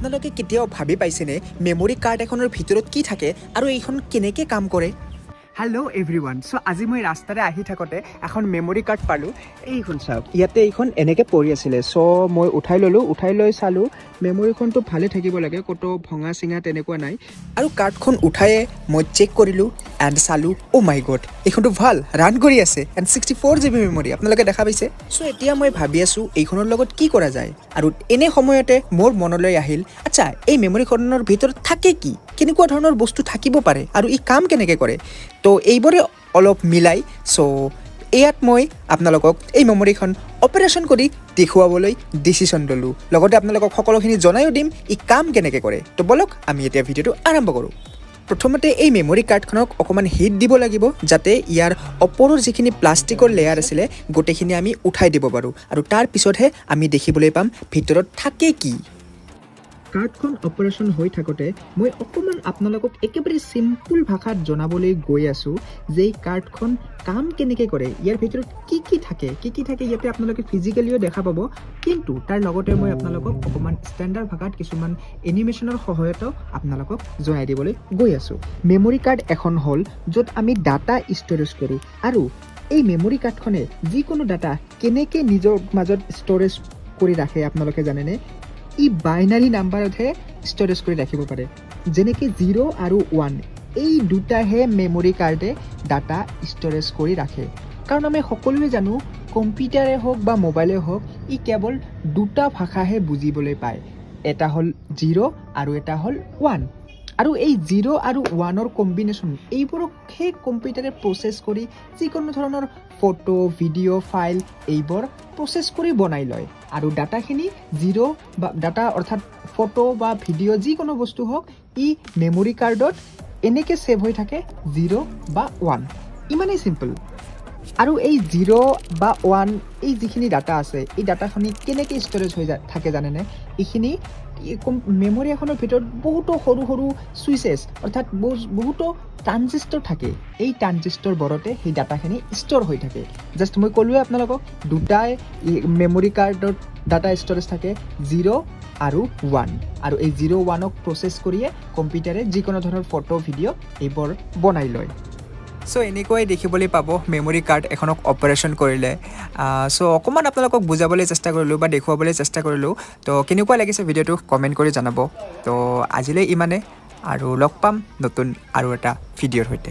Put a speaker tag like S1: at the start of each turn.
S1: আপোনালোকে কেতিয়াও ভাবি পাইছেনে মেমৰি কাৰ্ড এখনৰ ভিতৰত কি থাকে আৰু এইখন কেনেকৈ কাম কৰে? Hello' everyone. চ' আজি মই ৰাস্তাৰে আহি থাকোঁতে এখন মেমৰি কাৰ্ড পালোঁ। এইখন চাওক, ইয়াতে এইখন এনেকৈ পৰি আছিলে। চ' মই উঠাই ল'লোঁ, উঠাই লৈ চালোঁ মেমৰিখনটো ভালে থাকিব লাগে, ক'তো ভঙা চিঙা তেনেকুৱা নাই। আৰু কাৰ্ডখন উঠায়ে মই চেক কৰিলোঁ এণ্ড চালোঁ, অ' মাই গড, এইখনটো ভাল ৰান কৰি আছে এণ্ড 64 GB মেমৰি আপোনালোকে দেখা পাইছে। চ' এতিয়া মই ভাবি আছোঁ এইখনৰ লগত কি কৰা যায়, আৰু এনে সময়তে মোৰ মনলৈ আহিল, আচ্ছা এই মেমৰিখনৰ ভিতৰত থাকে কি, কেনেকুৱা ধৰণৰ বস্তু থাকিব পাৰে আৰু ই কাম কেনেকৈ কৰে। তো এইবোৰে অলপ মিলাই চ' ইয়াত মই আপোনালোকক এই মেমৰিখন অপাৰেশ্যন কৰি দেখুৱাবলৈ ডিচিশ্যন ল'লোঁ। লগতে আপোনালোকক সকলোখিনি জনায়ো দিম ই কাম কেনেকৈ কৰে। তো বলক আমি এতিয়া ভিডিঅ'টো আৰম্ভ কৰোঁ। প্ৰথমতে এই মেমৰি কাৰ্ডখনক অকণমান হিট দিব লাগিব, যাতে ইয়াৰ ওপৰৰ যিখিনি প্লাষ্টিকৰ লেয়াৰ আছিলে গোটেইখিনি আমি উঠাই দিব পাৰোঁ, আৰু তাৰ পিছতহে আমি দেখিবলৈ পাম ভিতৰত থাকে কি। কাৰ্ডখন অপাৰেশ্যন হৈ থাকোঁতে মই অকণমান আপোনালোকক একেবাৰে চিম্পুল ভাষাত জনাবলৈ গৈ আছোঁ যে এই কাৰ্ডখন কাম কেনেকৈ কৰে, ইয়াৰ ভিতৰত কি কি থাকে ইয়াতে আপোনালোকে ফিজিকেলিও দেখা পাব, কিন্তু তাৰ লগতে মই আপোনালোকক অকণমান ষ্টেণ্ডাৰ্ড ভাষাত কিছুমান এনিমেশ্যনৰ সহায়তো আপোনালোকক জনাই দিবলৈ গৈ আছোঁ। মেমৰি কাৰ্ড এখন হ'ল য'ত আমি ডাটা ষ্ট'ৰেজ কৰোঁ, আৰু এই মেমৰি কাৰ্ডখনে যিকোনো ডাটা কেনেকৈ নিজৰ মাজত ষ্ট'ৰেজ কৰি ৰাখে আপোনালোকে জানেনে? ই বাইনাৰী নাম্বাৰতহে ষ্ট'ৰেজ কৰি ৰাখিব পাৰে, যেনেকৈ 0 আৰু 1 এই দুটাহে মেমৰি কাৰ্ডে ডাটা ষ্ট'ৰেজ কৰি ৰাখে। কাৰণ আমি সকলোৱে জানো কম্পিউটাৰে হওক বা মোবাইলে হওক ই কেৱল দুটা ভাষাহে বুজিবলৈ পায়, এটা হ'ল 0 আৰু এটা হ'ল 1। আৰু এই 0 আৰু 1ৰ কম্বিনেশ্যন এইবোৰক সেই কম্পিউটাৰে প্ৰচেছ কৰি যিকোনো ধৰণৰ ফটো ভিডিঅ' ফাইল এইবোৰ প্ৰচেছ কৰি বনাই লয়, আৰু ডাটাখিনি 0 বা ডাটা অৰ্থাৎ ফটো বা ভিডিঅ' যিকোনো বস্তু হওক ই মেমৰি কাৰ্ডত এনেকৈ ছেভ হৈ থাকে 0 বা 1, ইমানেই চিম্পল। আৰু এই 0 বা 1 এই যিখিনি ডাটা আছে এই ডাটাখিনি কেনেকৈ ষ্ট'ৰেজ হৈ থাকে জানেনে? এইখিনি মেমৰি এখনৰ ভিতৰত বহুতো সৰু সৰু ছুইচেছ অৰ্থাৎ বহুতো ট্ৰানজিষ্টৰ থাকে, এই ট্ৰানজিষ্টৰবোৰতে সেই ডাটাখিনি ষ্ট'ৰ হৈ থাকে। জাষ্ট মই ক'লোৱে আপোনালোকক দুটাই মেমৰি কাৰ্ডত ডাটা ষ্ট'ৰেজ থাকে 0 আৰু 1, আৰু এই 0, 1ক প্ৰচেছ কৰিয়ে কম্পিউটাৰে যিকোনো ধৰণৰ ফটো ভিডিঅ' এইবোৰ বনাই লয়। চ' এনেকুৱাই দেখিবলৈ পাব মেমৰি কাৰ্ড এখনক অপাৰেশ্যন কৰিলে। চ' অকণমান আপোনালোকক বুজাবলৈ চেষ্টা কৰিলোঁ বা দেখুৱাবলৈ চেষ্টা কৰিলোঁ। তো কেনেকুৱা লাগিছে ভিডিঅ'টো কমেণ্ট কৰি জনাব। তো আজিলৈ ইমানে, আৰু লগ পাম নতুন আৰু এটা ভিডিঅ'ৰ সৈতে।